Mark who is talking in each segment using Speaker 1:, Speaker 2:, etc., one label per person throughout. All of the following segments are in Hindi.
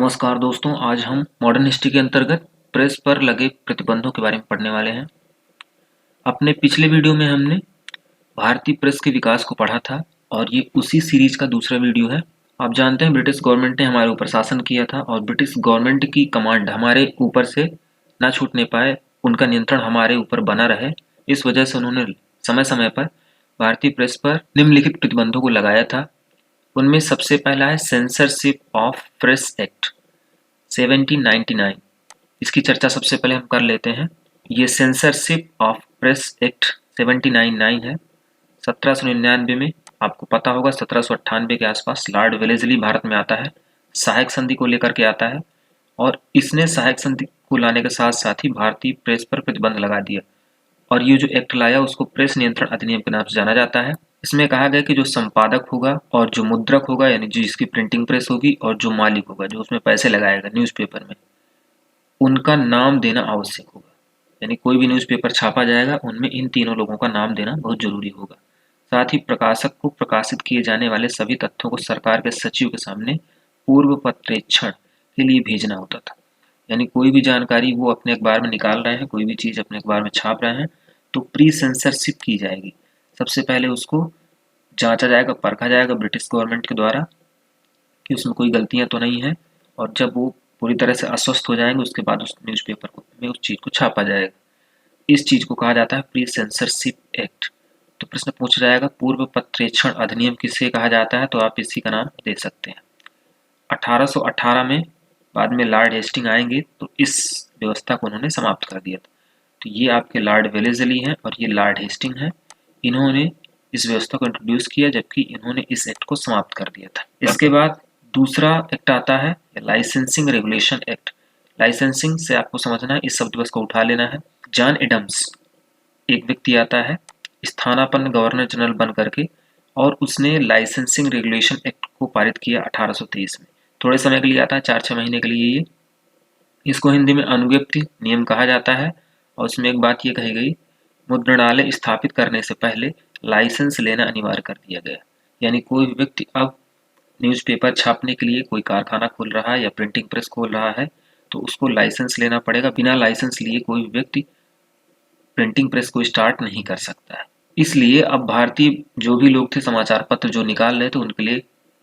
Speaker 1: नमस्कार दोस्तों, आज हम मॉडर्न हिस्ट्री के अंतर्गत प्रेस पर लगे प्रतिबंधों के बारे में पढ़ने वाले हैं। अपने पिछले वीडियो में हमने भारतीय प्रेस के विकास को पढ़ा था और ये उसी सीरीज का दूसरा वीडियो है। आप जानते हैं ब्रिटिश गवर्नमेंट ने हमारे ऊपर शासन किया था और ब्रिटिश गवर्नमेंट की कमांड हमारे ऊपर से ना छूटने पाए, उनका नियंत्रण हमारे ऊपर बना रहे। इस वजह से उन्होंने समय समय पर भारतीय प्रेस पर निम्नलिखित प्रतिबंधों को लगाया था। उनमें सबसे पहला है सेंसरशिप ऑफ प्रेस एक्ट 1799। इसकी चर्चा सबसे पहले हम कर लेते हैं। ये सेंसरशिप ऑफ प्रेस एक्ट 1799 है। 1799 में आपको पता होगा 1798 के आसपास लॉर्ड वेलेस्ली भारत में आता है, सहायक संधि को लेकर के आता है और इसने सहायक संधि को लाने के साथ साथ ही भारतीय प्रेस पर प्रतिबंध लगा दिया और ये जो एक्ट लाया उसको प्रेस नियंत्रण अधिनियम के नाम से जाना जाता है। इसमें कहा गया कि जो संपादक होगा और जो मुद्रक होगा यानी जिसकी प्रिंटिंग प्रेस होगी और जो मालिक होगा जो उसमें पैसे लगाएगा न्यूज़पेपर में, उनका नाम देना आवश्यक होगा। यानी कोई भी न्यूज़पेपर छापा जाएगा उनमें इन तीनों लोगों का नाम देना बहुत जरूरी होगा। साथ ही प्रकाशक को प्रकाशित किए जाने वाले सभी तथ्यों को सरकार के सचिव के सामने पूर्व पत्रेक्षण के लिए भेजना होता था। यानी कोई भी जानकारी वो अपने अखबार में निकाल रहे हैं, कोई भी चीज़ अपने अखबार में छाप रहे हैं तो प्री सेंसरशिप की जाएगी। सबसे पहले उसको जांचा जाएगा, परखा जाएगा ब्रिटिश गवर्नमेंट के द्वारा कि उसमें कोई गलतियां तो नहीं है और जब वो पूरी तरह से अस्वस्थ हो जाएंगे उसके बाद उस न्यूज़पेपर में उस चीज़ को छापा जाएगा। इस चीज़ को कहा जाता है प्री सेंसरशिप एक्ट। तो प्रश्न पूछा जाएगा पूर्व पत्रेक्षण अधिनियम किसे कहा जाता है, तो आप इसी का नाम दे सकते हैं। 1818 में बाद में लॉर्ड हेस्टिंग आएंगे तो इस व्यवस्था को उन्होंने समाप्त कर दिया था। तो ये आपके लॉर्ड वेलेस्ली हैं और ये लॉर्ड हेस्टिंग हैं। इन्होंने इस व्यवस्था को इंट्रोड्यूस किया जबकि इन्होंने इस एक्ट को समाप्त कर दिया था। इसके बाद दूसरा एक्ट आता है लाइसेंसिंग रेगुलेशन एक्ट। लाइसेंसिंग से आपको समझना है, इस शब्द बस को उठा लेना है। जॉन एडम्स एक व्यक्ति आता है स्थानापन्न गवर्नर जनरल बन करके और उसने लाइसेंसिंग रेगुलेशन एक्ट को पारित किया 1823 में। थोड़े समय के लिए आता है, 4-6 महीने के लिए। ये इसको हिंदी में अनुज्ञप्ति नियम कहा जाता है और उसमें एक बात ये कही गई, मुद्रणालय स्थापित करने से पहले लाइसेंस लेना अनिवार्य कर दिया गया। यानी कोई भी व्यक्ति अब न्यूज़पेपर छापने के लिए कोई कारखाना खोल रहा है या प्रिंटिंग प्रेस खोल रहा है तो उसको लाइसेंस लेना पड़ेगा। बिना लाइसेंस लिए कोई व्यक्ति प्रिंटिंग प्रेस को स्टार्ट नहीं कर सकता है। इसलिए अब भारतीय जो भी लोग थे समाचार पत्र जो निकाल रहे थे उनके लिए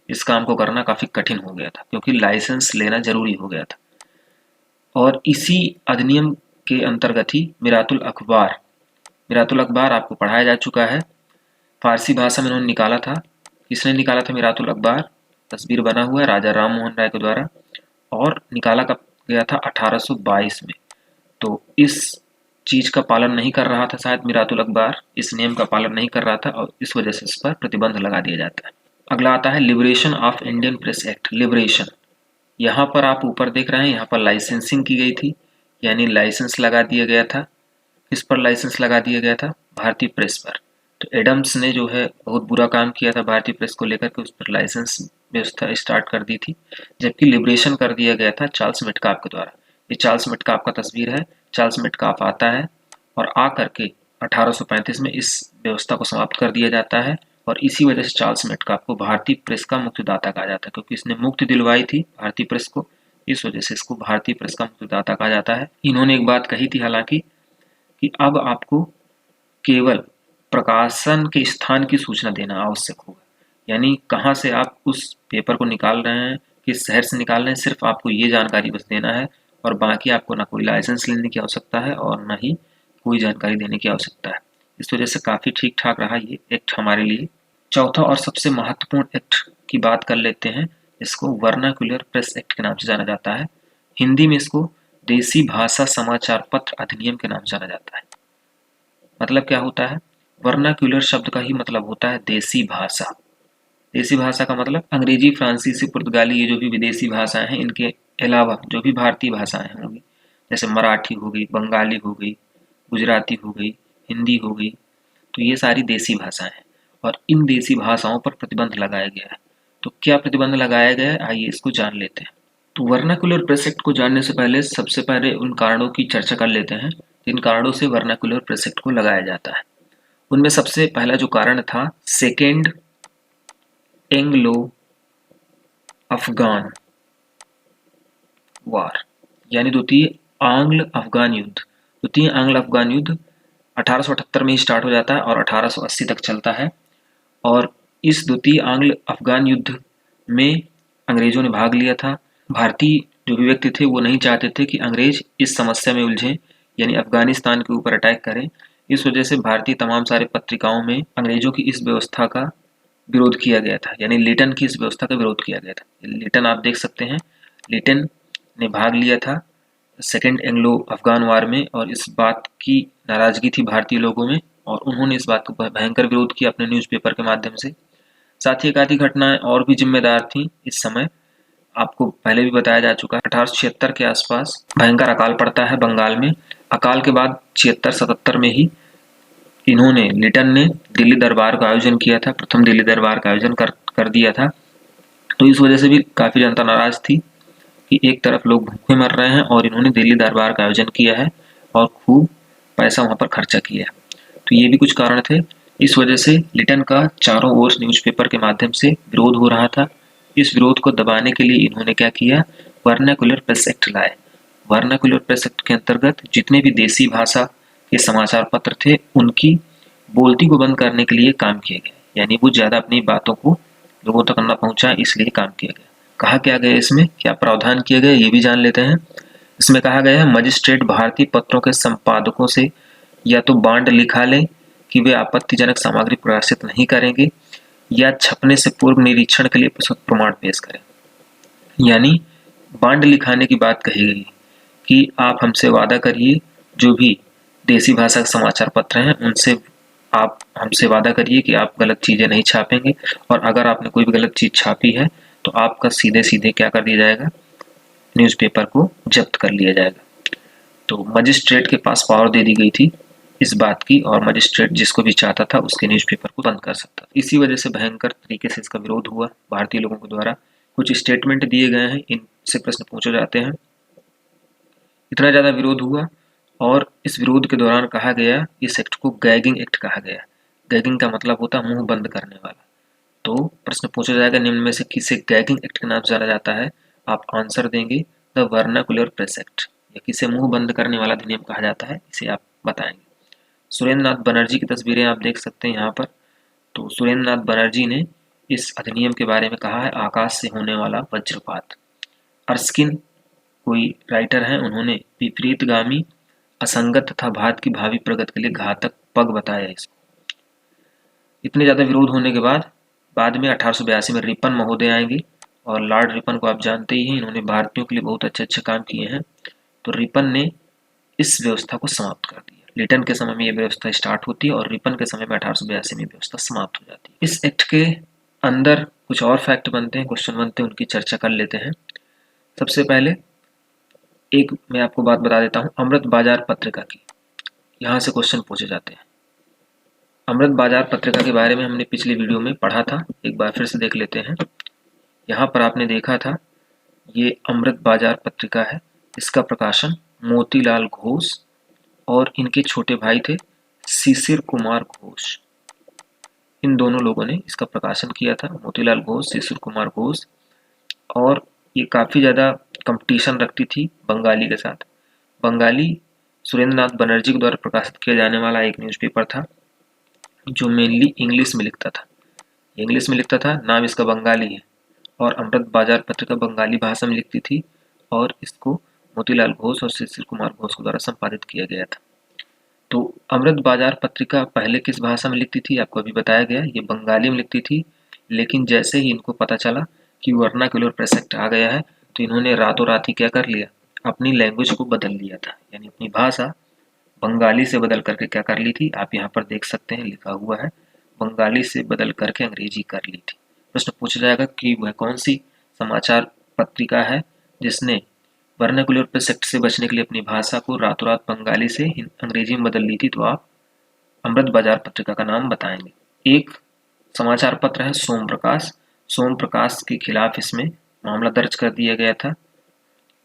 Speaker 1: इस काम को करना काफी कठिन हो गया था क्योंकि लाइसेंस लेना जरूरी हो गया था। और इसी अधिनियम के अंतर्गत ही मिरातुल अखबार आपको पढ़ाया जा चुका है। फारसी भाषा में उन्होंने निकाला था। किसने निकाला था मिरातुल अखबार? तस्वीर बना हुआ है राजा राम मोहन राय के द्वारा और निकाला कब गया था? 1822 में। तो इस चीज का पालन नहीं कर रहा था शायद मिरातुल अखबार, इस नियम का पालन नहीं कर रहा था और इस वजह से इस पर प्रतिबंध लगा दिया जाता है। अगला आता है liberation of Indian press act. Liberation, यहाँ पर आप ऊपर देख रहे हैं, यहाँ पर लाइसेंसिंग की गई थी यानी लाइसेंस लगा दिया गया था। किस पर लाइसेंस लगा दिया गया था? भारतीय प्रेस पर। तो एडम्स ने जो है बहुत बुरा काम किया था भारतीय प्रेस को लेकर के, उस पर लाइसेंस व्यवस्था स्टार्ट कर दी थी। जबकि लिबरेशन कर दिया गया था चार्ल्स मेटकाफ के द्वारा। ये चार्ल्स मेटकाफ का तस्वीर है। चार्ल्स मेटकाफ आता है और आ करके 1835 में इस व्यवस्था को समाप्त कर दिया जाता है और इसी वजह से चार्ल्स मेटकाफ को भारतीय प्रेस का मुक्तिदाता कहा जाता है क्योंकि इसने मुक्ति दिलवाई थी भारतीय प्रेस को। इस वजह से इसको भारतीय प्रेस का मुक्तिदाता कहा जाता है। इन्होंने एक बात कही थी हालांकि कि अब आपको केवल प्रकाशन के स्थान की सूचना देना आवश्यक होगा। यानी कहाँ से आप उस पेपर को निकाल रहे हैं, किस शहर से निकाल रहे हैं, सिर्फ आपको ये जानकारी बस देना है और बाकी आपको ना कोई लाइसेंस लेने की आवश्यकता है और ना ही कोई जानकारी देने की आवश्यकता है। इस वजह से काफ़ी ठीक ठाक रहा ये एक्ट हमारे लिए। चौथा और सबसे महत्वपूर्ण एक्ट की बात कर लेते हैं। इसको वर्नाक्युलर प्रेस एक्ट के नाम से जाना जाता है। हिंदी में इसको देसी भाषा समाचार पत्र अधिनियम के नाम से जाना जाता है। मतलब क्या होता है? वर्नाक्युलर शब्द का ही मतलब होता है देसी भाषा। देसी भाषा का मतलब अंग्रेजी, फ्रांसीसी, पुर्तगाली, ये जो भी विदेशी भाषाएं हैं इनके अलावा जो भी भारतीय भाषाएं होंगी, जैसे मराठी हो गई, बंगाली हो गई, गुजराती हो गई, हिंदी हो गई, तो ये सारी देसी भाषाएं हैं और इन देसी भाषाओं पर प्रतिबंध लगाया गया है। तो क्या प्रतिबंध लगाया गया है, आइए इसको जान लेते हैं। तो वर्नाक्युलर प्रेस एक्ट को जानने से पहले सबसे पहले उन कारणों की चर्चा कर लेते हैं जिन कारणों से वर्नाक्युलर प्रेस एक्ट को लगाया जाता है। उनमें सबसे पहला जो कारण था सेकेंड एंग्लो अफगान वार यानी द्वितीय आंग्ल अफगान युद्ध। द्वितीय आंग्ल अफगान युद्ध 1878 में ही स्टार्ट हो जाता है और 1880 तक चलता है। और इस द्वितीय आंग्ल अफगान युद्ध में अंग्रेजों ने भाग लिया था। भारतीय जो भी व्यक्ति थे वो नहीं चाहते थे कि अंग्रेज इस समस्या में उलझें, यानी अफगानिस्तान के ऊपर अटैक करें। इस वजह से भारतीय तमाम सारे पत्रिकाओं में अंग्रेजों की इस व्यवस्था का विरोध किया गया था, यानी लिटन की इस व्यवस्था का विरोध किया गया था। लिटन आप देख सकते हैं, लिटन ने भाग लिया था सेकेंड एंग्लो अफगान वार में और इस बात की नाराजगी थी भारतीय लोगों में और उन्होंने इस बात का भयंकर विरोध किया अपने न्यूज़पेपर के माध्यम से। साथ ही एक आधी घटनाएं और भी जिम्मेदार थी इस समय। आपको पहले भी बताया जा चुका है 1876 के आसपास भयंकर अकाल पड़ता है बंगाल में। अकाल के बाद 76-77 में ही इन्होंने लिटन ने दिल्ली दरबार का आयोजन किया था, प्रथम दिल्ली दरबार का आयोजन कर दिया था। तो इस वजह से भी काफ़ी जनता नाराज थी कि एक तरफ लोग भूखे मर रहे हैं और इन्होंने दिल्ली दरबार का आयोजन किया है और खूब पैसा वहाँ पर खर्चा किया है। तो ये भी कुछ कारण थे। इस वजह से लिटन का चारों ओर न्यूज़पेपर के माध्यम से विरोध हो रहा था। इस विरोध को दबाने के लिए इन्होंने क्या किया, वर्नाकुलर प्रेस एक्ट लाए। वर्नाकुलर प्रेस एक्ट के अंतर्गत जितने भी देसी भाषा के समाचार पत्र थे उनकी बोलती को बंद करने के लिए काम किया गया, यानी वो ज़्यादा अपनी बातों को लोगों तक न पहुँचाए इसलिए काम किया गया। कहा क्या गया इसमें, क्या प्रावधान किए गए ये भी जान लेते हैं। इसमें कहा गया है मजिस्ट्रेट भारतीय पत्रों के संपादकों से या तो बांड लिखा लें कि वे आपत्तिजनक सामग्री प्रकाशित नहीं करेंगे या छपने से पूर्व निरीक्षण के लिए प्रस्तुत प्रमाण पेश करें। यानी बांड लिखाने की बात कही गई कि आप हमसे वादा करिए, जो भी देसी भाषा के समाचार पत्र हैं उनसे आप हमसे वादा करिए कि आप गलत चीज़ें नहीं छापेंगे और अगर आपने कोई भी गलत चीज़ छापी है तो आपका सीधे सीधे क्या कर दिया जाएगा, न्यूज़पेपर को जब्त कर लिया जाएगा। तो मजिस्ट्रेट के पास पावर दे दी गई थी इस बात की और मजिस्ट्रेट जिसको भी चाहता था उसके न्यूज़पेपर को बंद कर सकता था। इसी वजह से भयंकर तरीके से इसका विरोध हुआ भारतीय लोगों के द्वारा। कुछ स्टेटमेंट दिए गए हैं, इनसे प्रश्न पूछे जाते हैं। इतना ज़्यादा विरोध हुआ और इस विरोध के दौरान कहा गया, इस एक्ट को गैगिंग एक्ट कहा गया। गैगिंग का मतलब होता है मुंह बंद करने वाला। तो प्रश्न पूछा जाएगा निम्न में से किसे गैगिंग एक्ट के नाम से जाना जाता है, आप आंसर देंगे द वर्नाकुलर प्रेस एक्ट। या किसे मुंह बंद करने वाला अधिनियम कहा जाता है इसे आप बताएंगे। सुरेंद्र नाथ बनर्जी की तस्वीरें आप देख सकते हैं यहाँ पर। तो सुरेंद्र नाथ बनर्जी ने इस अधिनियम के बारे में कहा है, आकाश से होने वाला वज्रपात। अर्स्किन कोई राइटर हैं, उन्होंने विपरीतगामी असंगत तथा भारत की भावी प्रगति के लिए घातक पग बताया इसको। इतने ज़्यादा विरोध होने के बाद में 1882 में रिपन महोदय आएंगे और लॉर्ड रिपन को आप जानते ही हैं, इन्होंने भारतीयों के लिए बहुत अच्छे अच्छे काम किए हैं। तो रिपन ने इस व्यवस्था को समाप्त कर दिया। लिटन के समय में ये व्यवस्था स्टार्ट होती है और रिपन के समय में 1882 में व्यवस्था समाप्त हो जाती है। इस एक्ट के अंदर कुछ और फैक्ट बनते हैं, क्वेश्चन बनते हैं, उनकी चर्चा कर लेते हैं। सबसे पहले एक मैं आपको बात बता देता हूँ अमृत बाजार पत्रिका की, यहाँ से क्वेश्चन पूछे जाते हैं। अमृत बाजार पत्रिका के बारे में हमने पिछली वीडियो में पढ़ा था, एक बार फिर से देख लेते हैं। यहाँ पर आपने देखा था ये अमृत बाजार पत्रिका है, इसका प्रकाशन मोतीलाल घोष और इनके छोटे भाई थे शिशिर कुमार घोष। इन दोनों लोगों ने इसका प्रकाशन किया था, मोतीलाल घोष, शिशिर कुमार घोष। और ये काफ़ी ज़्यादा कंपटीशन रखती थी बंगाली के साथ। बंगाली सुरेंद्र नाथ बनर्जी के द्वारा प्रकाशित किया जाने वाला एक न्यूज़पेपर था जो मेनली इंग्लिश में लिखता था। इंग्लिश में लिखता था, नाम इसका बंगाली है और अमृत बाजार पत्रिका बंगाली भाषा में लिखती थी और इसको मोतीलाल घोष और शिशिर कुमार घोष के द्वारा संपादित किया गया था। तो अमृत बाजार पत्रिका पहले किस भाषा में लिखती थी आपको अभी बताया गया, ये बंगाली में लिखती थी। लेकिन जैसे ही इनको पता चला कि वर्नाक्युलर प्रेस एक्ट आ गया है तो इन्होंने रातों रात ही क्या कर लिया, अपनी लैंग्वेज को बदल लिया था, यानी अपनी भाषा बंगाली से बदल करके क्या कर ली थी, आप यहाँ पर देख सकते हैं लिखा हुआ है, बंगाली से बदल करके अंग्रेजी कर ली थी। प्रश्न पूछा जाएगा कि वह कौन सी समाचार पत्रिका है जिसने वर्नाक्युलर प्रेस एक्ट से बचने के लिए अपनी भाषा को रातों रात बंगाली से अंग्रेजी में बदल ली थी, तो आप अमृत बाजार पत्रिका का नाम बताएंगे। एक समाचार पत्र है सोम प्रकाश। सोम प्रकाश के खिलाफ इसमें मामला दर्ज कर दिया गया था।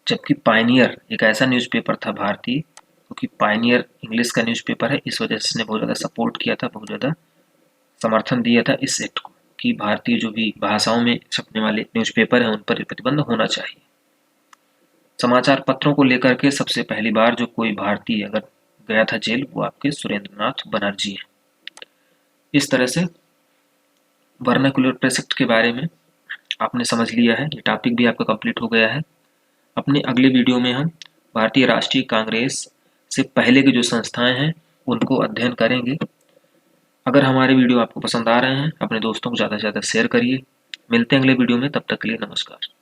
Speaker 1: जबकि पायनियर एक ऐसा न्यूज़पेपर था भारतीय, क्योंकि पायनियर इंग्लिश का न्यूज़पेपर है, इस वजह से इसने बहुत ज़्यादा सपोर्ट किया था, बहुत ज़्यादा समर्थन दिया था इस एक्ट को कि भारतीय जो भी भाषाओं में छपने वाले न्यूज़पेपर हैं उन पर प्रतिबंध होना चाहिए। समाचार पत्रों को लेकर के सबसे पहली बार जो कोई भारतीय अगर गया था जेल, वो आपके सुरेंद्रनाथ बनर्जी हैं। इस तरह से वर्नाकुलर प्रेस एक्ट के बारे में आपने समझ लिया है। ये टॉपिक भी आपका कंप्लीट हो गया है। अपने अगले वीडियो में हम भारतीय राष्ट्रीय कांग्रेस से पहले के जो संस्थाएं हैं उनको अध्ययन करेंगे। अगर हमारे वीडियो आपको पसंद आ रहे हैं, अपने दोस्तों को ज़्यादा से ज़्यादा शेयर करिए। मिलते हैं अगले वीडियो में, तब तक के लिए नमस्कार।